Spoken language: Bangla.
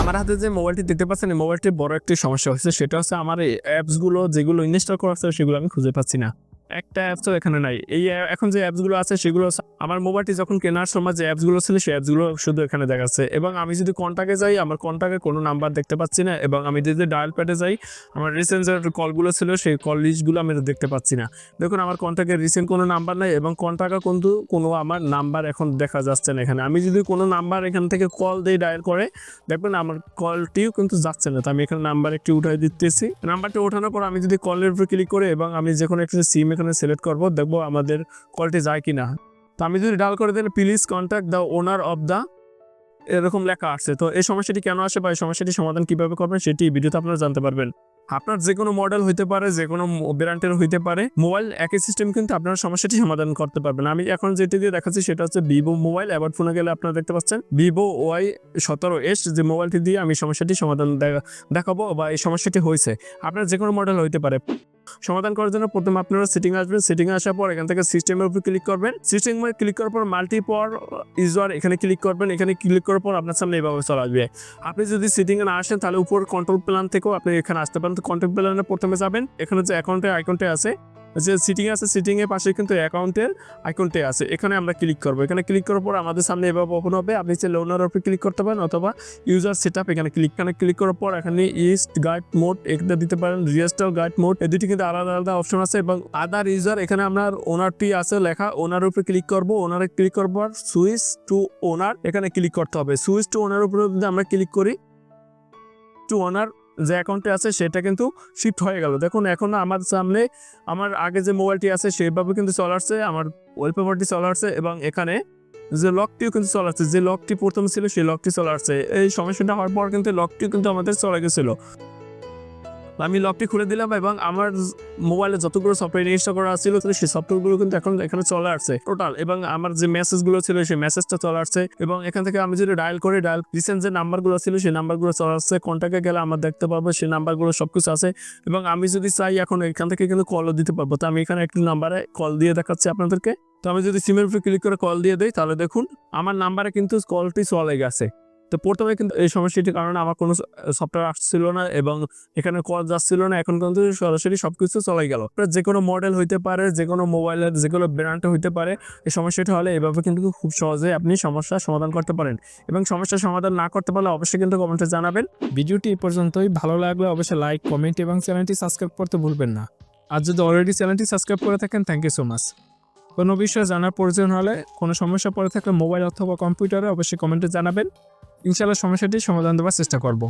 আমার হাতে যে মোবাইলটি দেখতে পাচ্ছেন, এই মোবাইলটির বড় একটি সমস্যা হয়েছে। সেটা হচ্ছে আমার এই অ্যাপসগুলো যেগুলো ইনস্টল করা আছে সেগুলো আমি খুঁজে পাচ্ছি না। একটা অ্যাপসও এখানে নাই। এই এখন যে অ্যাপসগুলো আছে সেগুলো আমার মোবাইলটি যখন কেনার সময় যে অ্যাপসগুলো ছিল সেই অ্যাপসগুলো শুধু এখানে দেখাচ্ছে এবং আমি যদি কন্টাক্টে যাই আমার কন্টাক্টে কোনো নাম্বার দেখতে পাচ্ছি না এবং আমি যদি ডায়াল প্যাডে যাই আমার রিসেন্ট যে কলগুলো ছিল সেই কল লিস্টগুলো আমি দেখতে পাচ্ছি না। দেখুন আমার কন্টাক্টে রিসেন্ট কোনো নাম্বার নাই এবং কন্টাক্টে কিন্তু কোনো আমার নাম্বার এখন দেখা যাচ্ছে না এখানে। আমি যদি কোনো নাম্বার এখান থেকে কল দিয়ে ডায়াল করে দেখবেন আমার কলটিও কিন্তু যাচ্ছে না। তো আমি এখানে নাম্বার একটি উঠাই দিতেছি। নাম্বারটি ওঠানোর পর আমি যদি কলের উপর ক্লিক করে এবং আমি যে কোনো একটা সিম এখানে সিলেক্ট করবো, দেখবো আমাদের কলটি যায় কিনা। তো আমি যদি ডায়াল করে দিলে please contact the owner of the এরকম লেখা আসছে। তো এই সমস্যাটি কেন আসে বা এই সমস্যাটি সমাধান কিভাবে করবেন সেটি ভিডিওতে আপনারা জানতে পারবেন। আপনার যে কোনো মডেল হইতে পারে, যে কোনো ব্র্যান্ডের হইতে পারে, মোবাইল একই সিস্টেম কিন্তু আপনারা সমস্যাটি সমাধান করতে পারবেন। আমি এখন যেটি দিয়ে দেখাচ্ছি সেটা হচ্ছে ভিভো মোবাইল। এবার ফোনে গেলে আপনারা দেখতে পাচ্ছেন ভিভো Y17S যে মোবাইলটি দিয়ে আমি সমস্যাটি সমাধান দেখাবো বা এই সমস্যাটি হয়েছে। আপনার যে কোনো মডেল হইতে পারে। সমাধান করার জন্য প্রথমে আপনারা সেটিং আসবেন। সেটিং আসার পর এখান থেকে সিস্টেমের উপর ক্লিক করবেন। সিস্টেমে ক্লিক করার পর মাল্টিপল ইউজার এখানে ক্লিক করবেন। এখানে ক্লিক করার পর আপনার সামনে এইভাবে চলে আসবে। আপনি যদি সেটিংয়ে না আসেন তাহলে উপর কন্ট্রোল প্ল্যান থেকেও আপনি এখানে আসতে পারেন। তো কন্ট্রোল প্ল্যানে প্রথমে যাবেন। এখানে যে অ্যাকাউন্টের আইকনটি আছে, যে সিটিং আছে সিটিংয়ের পাশে কিন্তু অ্যাকাউন্টের আইকনটি আছে, এখানে আমরা ক্লিক করবো। এখানে ক্লিক করার পর আমাদের সামনে এভাবে ওপেন হবে। আপনি চাইলে ওনার উপরে ক্লিক করতে পারেন অথবা ইউজার সেটআপ এখানে ক্লিক করার পর এখানে ইস্ট গাইড মোড এটা দিতে পারেন, রিজিস্টার গাইড মোড, এই দুটি কিন্তু আলাদা আলাদা অপশন আছে। এবং আদার ইউজার এখানে আপনার ওনারটি আছে লেখা, ওনার উপরে ক্লিক করবো। ওনারে ক্লিক করার পর সুইচ টু ওনার এখানে ক্লিক করতে হবে। সুইচ টু ওনার উপরে যদি আমরা ক্লিক করি, টু ওনার যে অ্যাকাউন্টে আছে সেটা কিন্তু শিফট হয়ে গেল। দেখুন এখন আমার সামনে আমার আগে যে মোবাইলটি আছে সেভাবে কিন্তু চলে আসছে, আমার ওয়ালপেপারটি চলে আসছে এবং এখানে যে লকটিও কিন্তু চলে আসছে। যে লকটি প্রথম ছিল সেই লকটি চলে আসছে। এই সমস্যাটা হওয়ার পর কিন্তু লকটিও কিন্তু আমাদের চলে গেছিলো। আমি লকটি খুলে দিলাম এবং আমার মোবাইলে যতগুলো সফটওয়্যার ইনস্টল করা ছিল সেই সফটওয়্যারগুলো কিন্তু এখন এখানে চলে আসছে টোটাল। এবং আমার যে মেসেজগুলো ছিল সেই মেসেজটা চলে আসছে এবং এখান থেকে আমি যদি ডায়াল করি, ডায়াল রিসেন্ট যে নাম্বারগুলো ছিল সেই নাম্বারগুলো চলে আসছে। কন্ট্যাক্টে গেলে আমরা দেখতে পাবো সেই নাম্বারগুলো সবকিছু আছে এবং আমি যদি চাই এখন এখান থেকে কিন্তু কলও দিতে পারবো। তো আমি এখানে একটি নাম্বারে কল দিয়ে দেখাচ্ছি আপনাদেরকে। তো আমি যদি সিমের উপরে ক্লিক করে কল দিয়ে দিই তাহলে দেখুন আমার নাম্বারে কিন্তু কলটি চলে গেছে। তো প্রথমে কিন্তু এই সমস্যাটির কারণে আমার কোনো সফটওয়্যার আসছিল না এবং এখানে কল যাচ্ছিল না। এখন কিন্তু সরাসরি সবকিছু চলে গেল। যে কোনো মডেল হইতে পারে, যে কোনো মোবাইলের যে কোনো ব্র্যান্ড হইতে পারে, এই সমস্যাটি হলে এভাবে কিন্তু খুব সহজে আপনি সমস্যার সমাধান করতে পারেন। এবং সমস্যার সমাধান না করতে পারলে অবশ্যই কিন্তু কমেন্টে জানাবেন। ভিডিওটি এই পর্যন্তই। ভালো লাগলে অবশ্যই লাইক, কমেন্ট এবং চ্যানেলটি সাবস্ক্রাইব করতে ভুলবেন না। আর যদি অলরেডি চ্যানেলটি সাবস্ক্রাইব করে থাকেন, থ্যাংক ইউ সো মাচ। কোনো বিষয়ে জানার প্রয়োজন হলে, কোনো সমস্যা পড়ে থাকলে মোবাইল অথবা কম্পিউটারে অবশ্যই কমেন্টে জানাবেন। ইনশাআল্লাহ সমস্যাটির সমাধান দেওয়ার চেষ্টা করব।